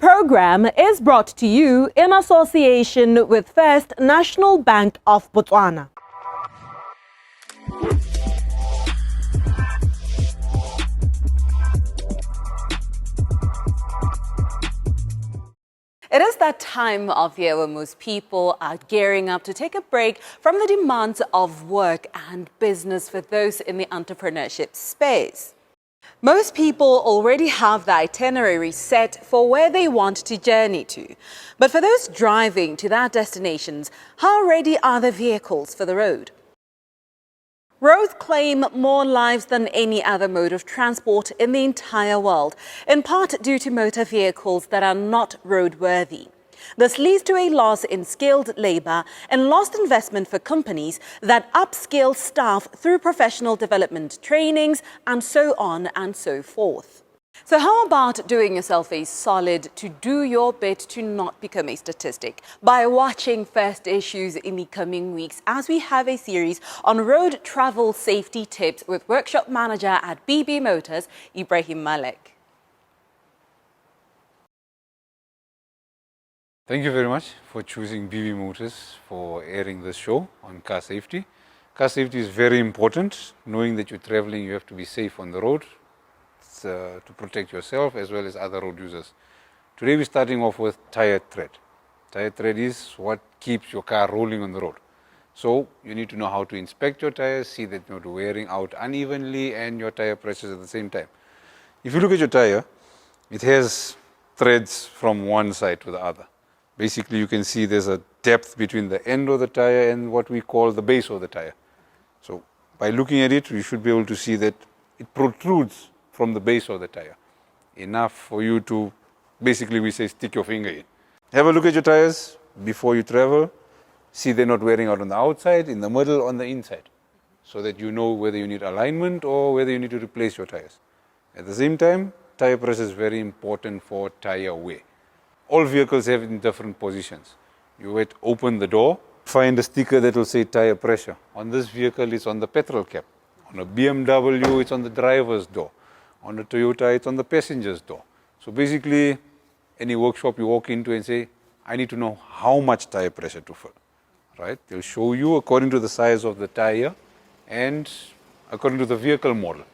program is brought to you in association with First National Bank of Botswana. It is that time of year when most people are gearing up to take a break from the demands of work and business for those in the entrepreneurship space. Most people already have the itinerary set for where they want to journey to. But for those driving to their destinations, how ready are the vehicles for the road? Roads claim more lives than any other mode of transport in the entire world, in part due to motor vehicles that are not roadworthy. This leads to a loss in skilled labor and lost investment for companies that upskill staff through professional development trainings and so on and so forth. So how about doing yourself a solid to do your bit to not become a statistic by watching First Issues in the coming weeks as we have a series on road travel safety tips with workshop manager at BB Motors, Ibrahim Malek. Thank you very much for choosing BB Motors for airing this show on car safety. Car safety is very important. Knowing that you're traveling, you have to be safe on the road to protect yourself as well as other road users. Today we're starting off with tire tread. Tire tread is what keeps your car rolling on the road. So you need to know how to inspect your tires, see that you're not wearing out unevenly and your tire pressures at the same time. If you look at your tire, it has threads from one side to the other. Basically, you can see there's a depth between the end of the tire and what we call the base of the tire. So by looking at it, you should be able to see that it protrudes from the base of the tire. Enough for you to, basically we say, stick your finger in. Have a look at your tires before you travel. See they're not wearing out on the outside, in the middle, on the inside. So that you know whether you need alignment or whether you need to replace your tires. At the same time, tire pressure is very important for tire wear. All vehicles have in different positions. You would open the door, find a sticker that will say tire pressure. On this vehicle, it's on the petrol cap. On a BMW, it's on the driver's door. On a Toyota, it's on the passenger's door. So basically, any workshop you walk into and say, I need to know how much tire pressure to fill, right? They'll show you according to the size of the tire and according to the vehicle model.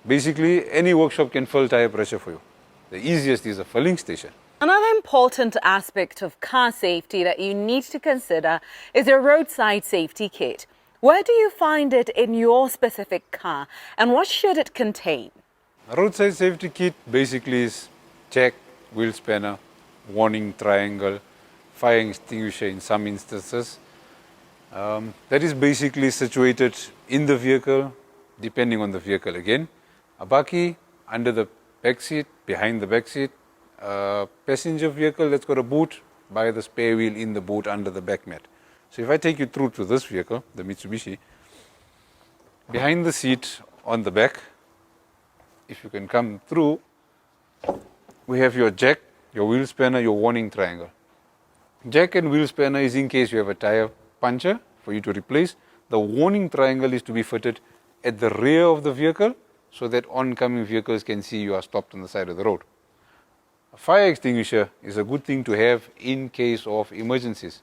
Basically, any workshop can fill tire pressure for you. The easiest is a filling station. Another important aspect of car safety that you need to consider is your roadside safety kit. Where do you find it in your specific car and what should it contain? A roadside safety kit basically is jack, wheel spanner, warning triangle, fire extinguisher in some instances. That is basically situated in the vehicle, depending on the vehicle again. A bakkie under the back seat, behind the back seat. Passenger vehicle that's got a boot, by the spare wheel in the boot under the back mat. So if I take you through to this vehicle, the Mitsubishi, behind the seat on the back, if you can come through, we have your jack, your wheel spanner, your warning triangle. Jack and wheel spanner is in case you have a tire puncture for you to replace. The warning triangle is to be fitted at the rear of the vehicle so that oncoming vehicles can see you are stopped on the side of the road. A fire extinguisher is a good thing to have in case of emergencies.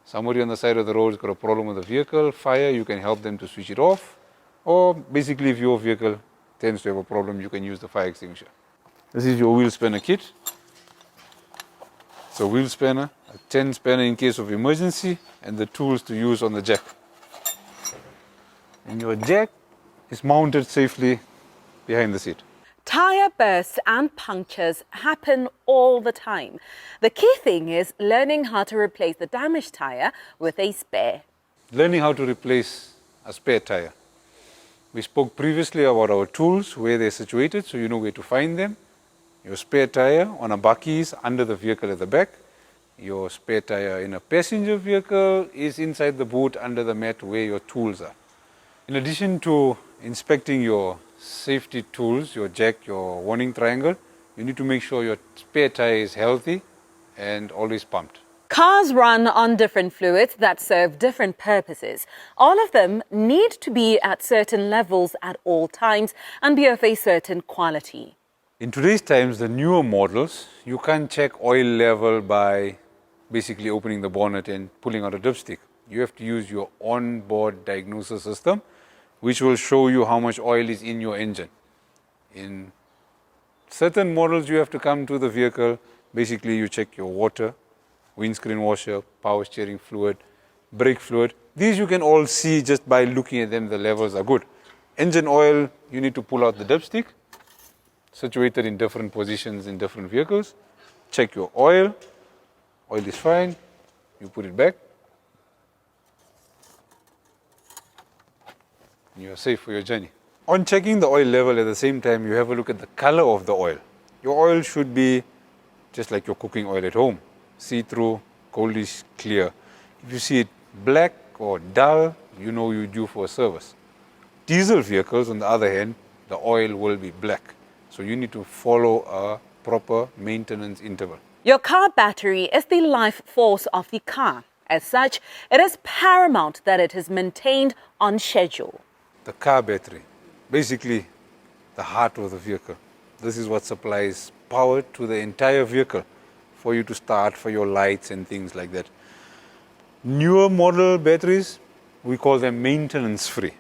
Somebody on the side of the road has got a problem with the vehicle, fire, you can help them to switch it off. Or basically if your vehicle tends to have a problem, you can use the fire extinguisher. This is your wheel spanner kit. It's a wheel spanner, a 10 spanner in case of emergency, and the tools to use on the jack. And your jack is mounted safely behind the seat. Tire bursts and punctures happen all the time. The key thing is learning how to replace the damaged tire with a spare. Learning how to replace a spare tire. We spoke previously about our tools, where they're situated, so you know where to find them. Your spare tire on a bakkie is under the vehicle at the back. Your spare tire in a passenger vehicle is inside the boot under the mat where your tools are. In addition to inspecting your safety tools, your jack, your warning triangle, you need to make sure your spare tire is healthy and always pumped. Cars run on different fluids that serve different purposes. All of them need to be at certain levels at all times and be of a certain quality. In today's times, the newer models, you can't check oil level by basically opening the bonnet and pulling out a dipstick. You have to use your onboard diagnosis system, which will show you how much oil is in your engine. In certain models, you have to come to the vehicle. Basically, you check your water, windscreen washer, power steering fluid, brake fluid. These you can all see just by looking at them, the levels are good. Engine oil, you need to pull out the dipstick, situated in different positions in different vehicles. Check your oil. Oil is fine. You put it back. You are safe for your journey. On checking the oil level, at the same time, you have a look at the color of the oil. Your oil should be just like your cooking oil at home. See-through, goldish clear. If you see it black or dull, you know you're due for a service. Diesel vehicles, on the other hand, the oil will be black. So you need to follow a proper maintenance interval. Your car battery is the life force of the car. As such, it is paramount that it is maintained on schedule. The car battery, basically the heart of the vehicle. This is what supplies power to the entire vehicle for you to start, for your lights and things like that. Newer model batteries, we call them maintenance free.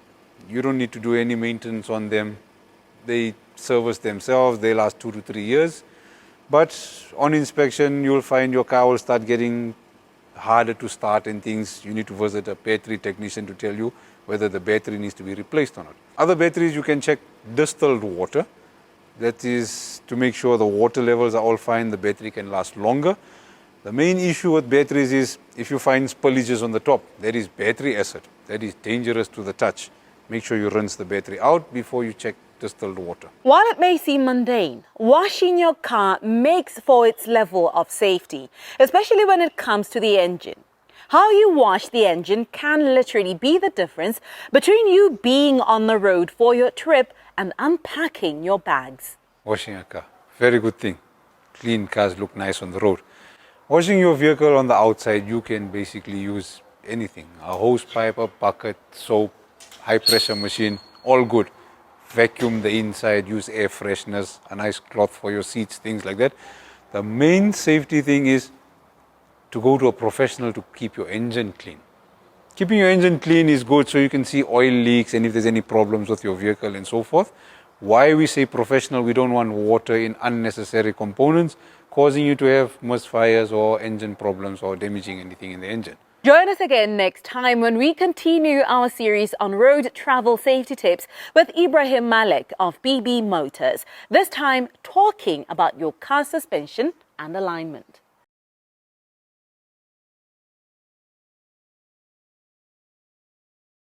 You don't need to do any maintenance on them. They service themselves, they last 2 to 3 years. But on inspection, you'll find your car will start getting harder to start and things. You need to visit a battery technician to tell you whether the battery needs to be replaced or not. Other batteries, you can check distilled water. That is to make sure the water levels are all fine, the battery can last longer. The main issue with batteries is if you find spillages on the top, that is battery acid. That is dangerous to the touch. Make sure you rinse the battery out before you check distilled water. While it may seem mundane, washing your car makes for its level of safety, especially when it comes to the engine. How you wash the engine can literally be the difference between you being on the road for your trip and unpacking your bags. Washing a car, very good thing. Clean cars look nice on the road. Washing your vehicle on the outside, you can basically use anything. A hose pipe, a bucket, soap, high pressure machine, all good. Vacuum the inside, use air fresheners, a nice cloth for your seats, things like that. The main safety thing is to go to a professional to keep your engine clean. Keeping your engine clean is good so you can see oil leaks and if there's any problems with your vehicle and so forth. Why we say professional, we don't want water in unnecessary components causing you to have misfires or engine problems or damaging anything in the engine. Join us again next time when we continue our series on road travel safety tips with Ibrahim Malik of BB Motors, this time talking about your car suspension and alignment.